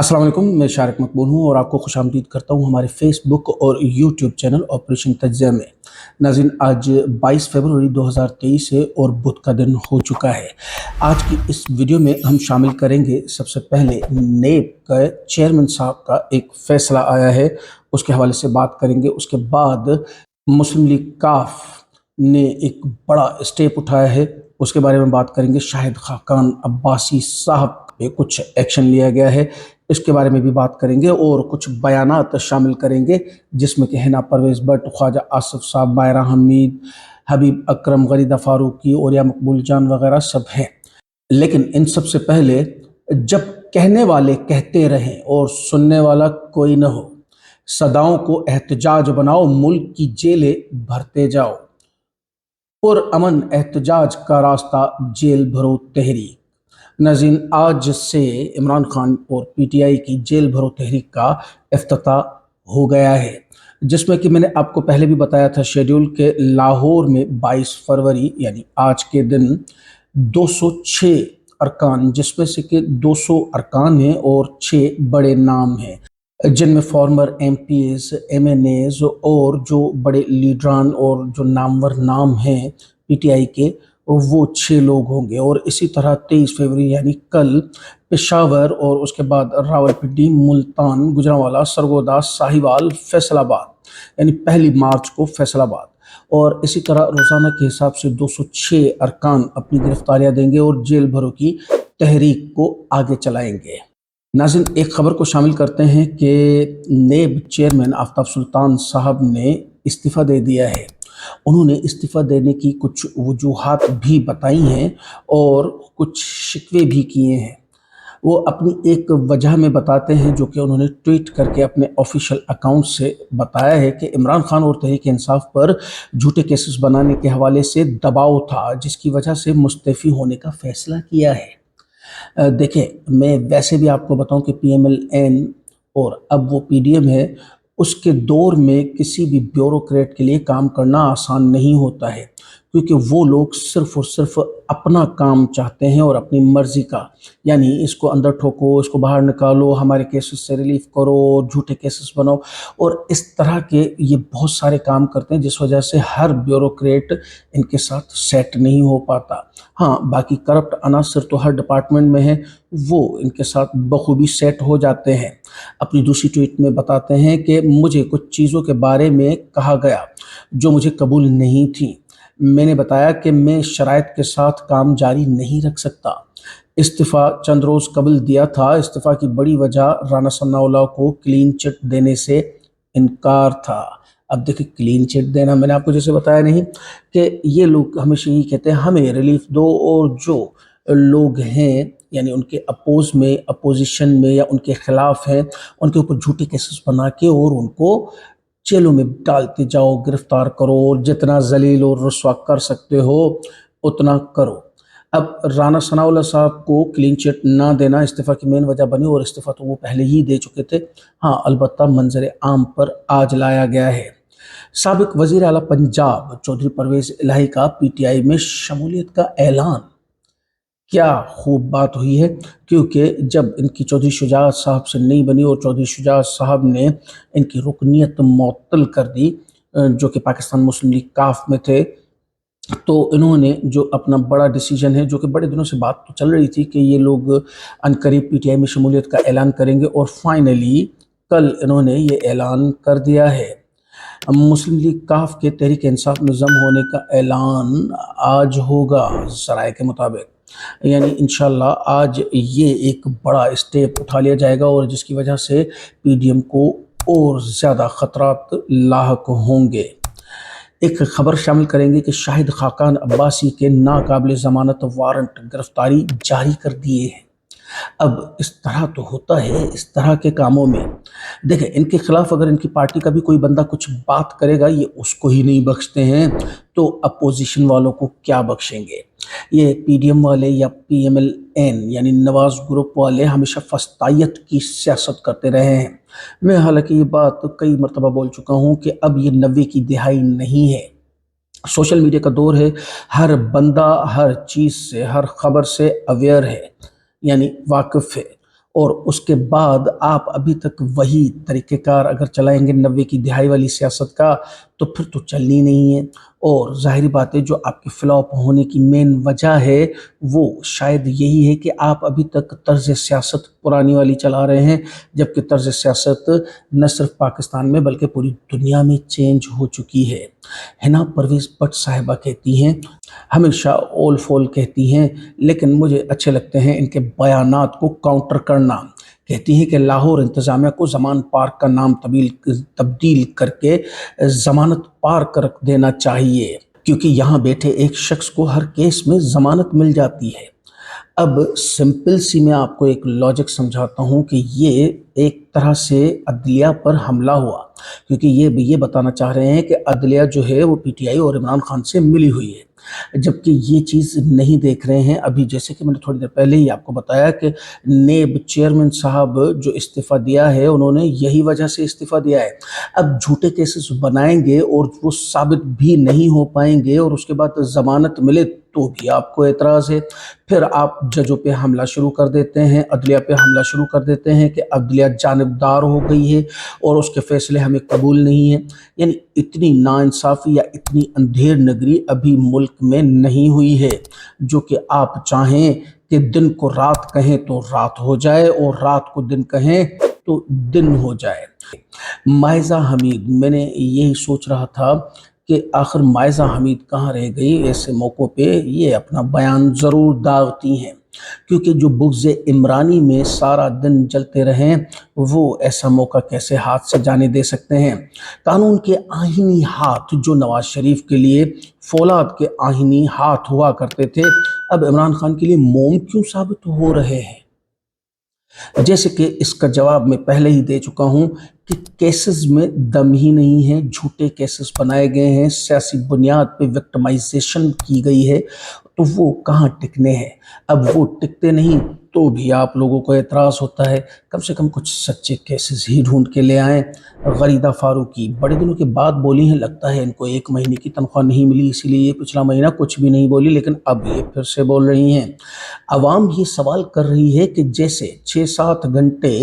अस्सलाम वालेकुम, मैं शारिक मकबूल हूँ और आपको खुशामदीद करता हूँ हमारे फेसबुक और यूट्यूब चैनल ऑपरेशन तज्ज़िया में। नाज़रीन, आज 22 फरवरी 2023 है और बुध का दिन हो चुका है। आज की इस वीडियो में हम शामिल करेंगे सबसे पहले नेब का चेयरमैन साहब का एक फ़ैसला आया है, उसके हवाले से बात करेंगे। उसके बाद मुस्लिम लीग काफ ने एक बड़ा स्टेप उठाया है, उसके बारे में बात करेंगे। शाहिद खाकान अब्बासी साहब पे कुछ एक्शन लिया गया है, इसके बारे में भी बात करेंगे और कुछ बयानात शामिल करेंगे जिसमें कि हिना परवेज़ भट्ट, ख्वाजा आसिफ साहब, मायरा हमीद, हबीब अकरम, गरीदा फारूकी और या मकबूल जान वगैरह सब हैं। लेकिन इन सब से पहले, जब कहने वाले कहते रहें और सुनने वाला कोई न हो, सदाओं को एहतजाज बनाओ, मुल्क की जेलें भरते जाओ और अमन एहतजाज का रास्ता जेल भरो तहरीक। नाज़रीन, आज से इमरान खान और पीटीआई की जेल भरो तहरीक का इफ्तिताह हो गया है, जिसमें कि मैंने आपको पहले भी बताया था शेड्यूल के लाहौर में 22 फरवरी यानी आज के दिन 206 अरकान, जिसमें से कि 200 अरकान हैं और 6 बड़े नाम हैं, जिनमें फॉर्मर एमपीएस, एमएनएस और जो बड़े लीडरान और जो नामवर नाम हैं पीटीआई के, वो 6 लोग होंगे। और इसी तरह 23 फरवरी यानी कल पेशावर और उसके बाद रावलपिंडी, मुल्तान, गुजरांवाला, सरगोदा, साहिवाल, फैसलाबाद यानी 1 मार्च को फैसलाबाद। और इसी तरह रोज़ाना के हिसाब से 206 अरकान अपनी गिरफ्तारियां देंगे और जेल भरो की तहरीक को आगे चलाएंगे। नाज़रीन, एक खबर को शामिल करते हैं कि नेब चेयरमैन आफ्ताब सुल्तान साहब ने इस्तीफ़ा दे दिया है। उन्होंने इस्तीफ़ा देने की कुछ वजूहात भी बताई हैं और कुछ शिकवे भी किए हैं। वो अपनी एक वजह में बताते हैं जो कि उन्होंने ट्वीट करके अपने ऑफिशियल अकाउंट से बताया है कि इमरान खान और तहरीक इंसाफ पर झूठे केसेस बनाने के हवाले से दबाव था, जिसकी वजह से मुस्तफ़ी होने का फ़ैसला किया है। देखिए, मैं वैसे भी आपको बताऊं कि पीएमएलएन और अब वो पीडीएम है, उसके दौर में किसी भी ब्यूरोक्रेट के लिए काम करना आसान नहीं होता है, क्योंकि वो लोग सिर्फ और सिर्फ अपना काम चाहते हैं और अपनी मर्जी का, यानी इसको अंदर ठोको, इसको बाहर निकालो, हमारे केसेस से रिलीफ करो, झूठे केसेस बनाओ और इस तरह के ये बहुत सारे काम करते हैं, जिस वजह से हर ब्यूरोक्रेट इनके साथ सेट नहीं हो पाता। हाँ, बाकी करप्ट अनासर तो हर डिपार्टमेंट में है, वो इनके साथ बखूबी सेट हो जाते हैं। अपनी दूसरी ट्वीट में बताते हैं कि मुझे कुछ चीज़ों के बारे में कहा गया जो मुझे कबूल नहीं थी। मैंने बताया कि मैं शराइत के साथ काम जारी नहीं रख सकता। इस्तीफ़ा चंद रोज़ कबल दिया था। इस्तीफ़ा की बड़ी वजह राना सनाउल्लाह को क्लीन चिट देने से इनकार था। अब देखिए, क्लीन चिट देना मैंने आपको जैसे बताया नहीं कि ये लोग हमेशा यही कहते हैं हमें रिलीफ दो, और जो लोग हैं यानी उनके अपोज में, अपोजिशन में या उनके खिलाफ हैं, उनके ऊपर झूठे केसेस बना के और उनको जेलों में डालते जाओ, गिरफ्तार करो और जितना जलील और रुस्वा कर सकते हो उतना करो। अब राना सनाउल्लाह साहब को क्लीन चिट ना देना इस्तीफ़ा की मेन वजह बनी, और इस्तीफ़ा तो वो पहले ही दे चुके थे। हाँ, अलबत्ता मंजर आम पर आज लाया गया है। साबिक वज़ीर आला पंजाब चौधरी परवेज़ इलाही का पीटीआई में शमूलियत का ऐलान। क्या खूब बात हुई है, क्योंकि जब इनकी चौधरी शुजात साहब से नहीं बनी और चौधरी शुजात साहब ने इनकी रुकनीत मुअत्तल कर दी, जो कि पाकिस्तान मुस्लिम लीग काफ में थे, तो इन्होंने जो अपना बड़ा डिसीजन है, जो कि बड़े दिनों से बात तो चल रही थी कि ये लोग अनकरीब पीटीआई में शमूलियत का ऐलान करेंगे, और फाइनली कल इन्होंने ये ऐलान कर दिया है। मुस्लिम लीग काफ के तहरीक इंसाफ में जम होने का ऐलान आज होगा ज़राए के मुताबिक, यानी इंशाल्लाह आज ये एक बड़ा स्टेप उठा लिया जाएगा, और जिसकी वजह से पीडीएम को और ज़्यादा ख़तरात लाहक होंगे। एक खबर शामिल करेंगे कि शाहिद खाकान अब्बासी के नाकाबिल ज़मानत वारंट गिरफ्तारी जारी कर दिए हैं। अब इस तरह तो होता है, इस तरह के कामों में देखिए, इनके खिलाफ अगर इनकी पार्टी का भी कोई बंदा कुछ बात करेगा, ये उसको ही नहीं बख्शते हैं, तो अपोजिशन वालों को क्या बख्शेंगे। ये पीडीएम वाले या पीएमएलएन यानी नवाज ग्रुप वाले हमेशा फस्तायत की सियासत करते रहे हैं। मैं हालांकि ये बात कई मरतबा बोल चुका हूँ कि अब ये 90 की दिहाई नहीं है, सोशल मीडिया का दौर है, हर बंदा हर चीज़ से, हर खबर से अवेयर है, यानी वाकिफ़ है, اور اس کے بعد آپ ابھی تک وہی طریقہ کار اگر چلائیں گے 90 کی دہائی والی سیاست کا تو پھر تو چلنی نہیں ہے۔ اور ظاہری بات ہے جو آپ کے فلاپ ہونے کی مین وجہ ہے وہ شاید یہی ہے کہ آپ ابھی تک طرز سیاست پرانی والی چلا رہے ہیں، جبکہ طرز سیاست نہ صرف پاکستان میں بلکہ پوری دنیا میں چینج ہو چکی ہے۔ حنا پرویز بٹ صاحبہ کہتی ہیں، ہمیشہ اول فول کہتی ہیں لیکن مجھے اچھے لگتے ہیں ان کے بیانات کو کاؤنٹر کرنا۔ کہتی ہیں کہ لاہور انتظامیہ کو زمان پارک کا نام تبدیل کر کے ضمانت پارک رکھ دینا چاہیے، کیونکہ یہاں بیٹھے ایک شخص کو ہر کیس میں ضمانت مل جاتی ہے۔ اب سمپل سی میں آپ کو ایک لاجک سمجھاتا ہوں کہ یہ ایک طرح سے عدلیہ پر حملہ ہوا، کیونکہ یہ بتانا چاہ رہے ہیں کہ عدلیہ جو ہے وہ پی ٹی آئی اور عمران خان سے ملی ہوئی ہے، جبکہ یہ چیز نہیں دیکھ رہے ہیں۔ ابھی جیسے کہ میں نے تھوڑی دیر پہلے ہی آپ کو بتایا کہ نیب چیئرمین صاحب جو استعفیٰ دیا ہے انہوں نے یہی وجہ سے استعفیٰ دیا ہے۔ اب جھوٹے کیسز بنائیں گے اور وہ ثابت بھی نہیں ہو پائیں گے اور اس کے بعد ضمانت ملے تو بھی آپ کو اعتراض ہے، پھر آپ ججوں پہ حملہ شروع کر دیتے ہیں، عدلیہ پہ حملہ شروع کر دیتے ہیں کہ عدلیہ جانبدار ہو گئی ہے اور اس کے فیصلے ہمیں قبول نہیں ہیں۔ یعنی اتنی ناانصافی یا اتنی اندھیر نگری ابھی ملک میں نہیں ہوئی ہے جو کہ آپ چاہیں کہ دن کو رات کہیں تو رات ہو جائے اور رات کو دن کہیں تو دن ہو جائے۔ مائزہ حمید، میں نے یہی سوچ رہا تھا کہ آخر مائزہ حمید کہاں رہ گئی؟ ایسے موقعوں پہ یہ اپنا بیان ضرور داغتی ہیں، کیونکہ جو بغض عمرانی میں سارا دن جلتے رہیں وہ ایسا موقع کیسے ہاتھ سے جانے دے سکتے ہیں؟ قانون کے آئینی ہاتھ جو نواز شریف کے لیے فولاد کے آئینی ہاتھ ہوا کرتے تھے اب عمران خان کے لیے موم کیوں ثابت ہو رہے ہیں؟ جیسے کہ اس کا جواب میں پہلے ہی دے چکا ہوں کہ کیسز میں دم ہی نہیں ہے، جھوٹے کیسز بنائے گئے ہیں، سیاسی بنیاد پہ وکٹمائزیشن کی گئی ہے، تو وہ کہاں ٹکنے ہیں؟ اب وہ ٹکتے نہیں تو بھی آپ لوگوں کو اعتراض ہوتا ہے۔ کم سے کم کچھ سچے کیسز ہی ڈھونڈ کے لے آئیں۔ غریدہ فاروقی بڑے دنوں کے بعد بولی ہیں، لگتا ہے ان کو 1 مہینے کی تنخواہ نہیں ملی اسی لیے یہ پچھلا مہینہ کچھ بھی نہیں بولی، لیکن اب یہ پھر سے بول رہی ہیں۔ عوام یہ سوال کر رہی ہے کہ جیسے 6-7 گھنٹے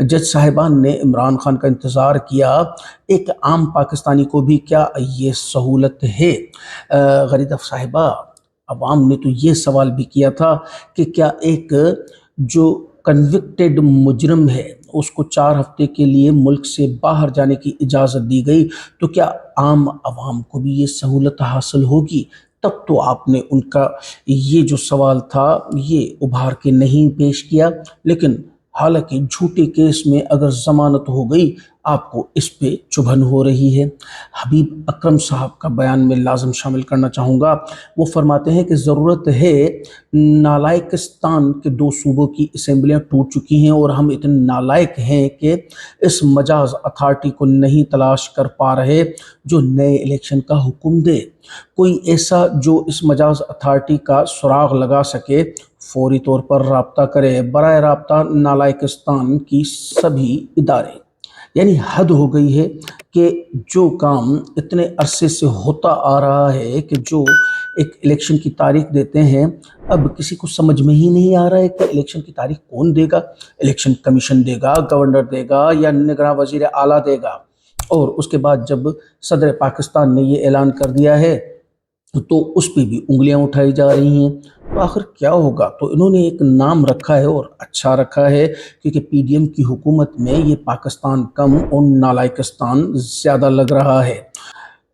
جج صاحبان نے عمران خان کا انتظار کیا، ایک عام پاکستانی کو بھی کیا یہ سہولت ہے؟ غریدہ صاحبہ، عوام نے تو یہ سوال بھی کیا تھا کہ کیا ایک جو کنوکٹڈ مجرم ہے اس کو 4 ہفتے کے لیے ملک سے باہر جانے کی اجازت دی گئی تو کیا عام عوام کو بھی یہ سہولت حاصل ہوگی؟ تب تو آپ نے ان کا یہ جو سوال تھا یہ ابھار کے نہیں پیش کیا، لیکن حالانکہ جھوٹے کیس میں اگر ضمانت ہو گئی آپ کو اس پہ چبھن ہو رہی ہے۔ حبیب اکرم صاحب کا بیان میں لازم شامل کرنا چاہوں گا۔ وہ فرماتے ہیں کہ ضرورت ہے، نالائکستان کے 2 صوبوں کی اسمبلیاں ٹوٹ چکی ہیں اور ہم اتنے نالائق ہیں کہ اس مجاز اتھارٹی کو نہیں تلاش کر پا رہے جو نئے الیکشن کا حکم دے۔ کوئی ایسا جو اس مجاز اتھارٹی کا سراغ لگا سکے فوری طور پر رابطہ کرے۔ برائے رابطہ نالائکستان کی سبھی ادارے۔ یعنی حد ہو گئی ہے کہ جو کام اتنے عرصے سے ہوتا آ رہا ہے کہ جو ایک الیکشن کی تاریخ دیتے ہیں، اب کسی کو سمجھ میں ہی نہیں آ رہا ہے کہ الیکشن کی تاریخ کون دے گا؟ الیکشن کمیشن دے گا، گورنر دے گا یا نگراں وزیر اعلیٰ دے گا؟ اور اس کے بعد جب صدر پاکستان نے یہ اعلان کر دیا ہے تو اس پہ بھی انگلیاں اٹھائی جا رہی ہیں، تو آخر کیا ہوگا؟ تو انہوں نے ایک نام رکھا ہے اور اچھا رکھا ہے، کیونکہ پی ڈی ایم کی حکومت میں یہ پاکستان کم اور نالائکستان زیادہ لگ رہا ہے۔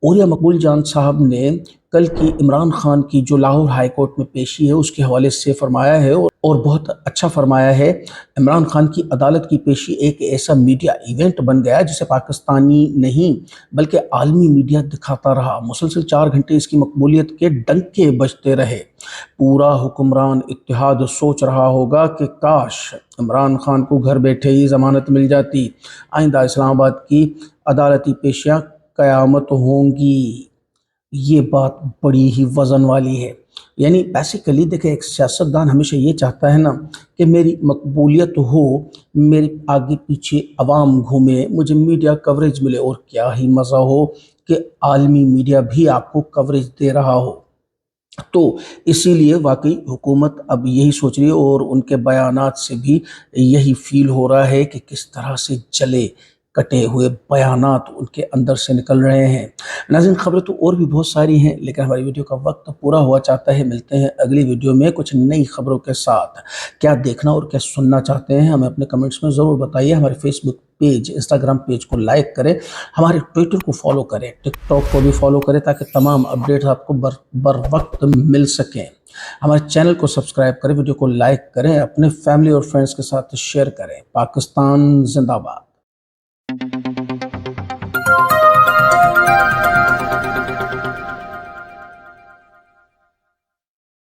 اوریا مقبول جان صاحب نے کل کی عمران خان کی جو لاہور ہائی کورٹ میں پیشی ہے اس کے حوالے سے فرمایا ہے اور بہت اچھا فرمایا ہے۔ عمران خان کی عدالت کی پیشی ایک ایسا میڈیا ایونٹ بن گیا جسے پاکستانی نہیں بلکہ عالمی میڈیا دکھاتا رہا۔ مسلسل 4 گھنٹے اس کی مقبولیت کے ڈنکے بجتے رہے۔ پورا حکمران اتحاد سوچ رہا ہوگا کہ کاش عمران خان کو گھر بیٹھے ہی ضمانت مل جاتی۔ آئندہ اسلام آباد کی عدالتی پیشیاں قیامت ہوں گی۔ یہ بات بڑی ہی وزن والی ہے۔ یعنی بیسیکلی دیکھیں، ایک سیاستدان ہمیشہ یہ چاہتا ہے نا کہ میری مقبولیت ہو، میرے آگے پیچھے عوام گھومے، مجھے میڈیا کوریج ملے، اور کیا ہی مزہ ہو کہ عالمی میڈیا بھی آپ کو کوریج دے رہا ہو۔ तो इसीलिए वाकई हुकूमत अब यही सोच रही है और उनके बयानात से भी यही फील हो रहा है कि किस तरह से जले कटे हुए बयानात उनके अंदर से निकल रहे हैं। नाज़रीन, खबरें तो और भी बहुत सारी हैं, लेकिन हमारी वीडियो का वक्त पूरा हुआ चाहता है। मिलते हैं अगली वीडियो में कुछ नई खबरों के साथ। क्या देखना और क्या सुनना चाहते हैं हमें अपने कमेंट्स में ज़रूर बताइए। हमारे फेसबुक पेज, इंस्टाग्राम पेज को लाइक करें, हमारे ट्विटर को फॉलो करें, टिकटॉक को भी फॉलो करें, ताकि तमाम अपडेट्स आपको बर वक्त मिल सकें। हमारे चैनल को सब्सक्राइब करें, वीडियो को लाइक करें, अपने फैमिली और फ्रेंड्स के साथ शेयर करें। पाकिस्तान जिंदाबाद।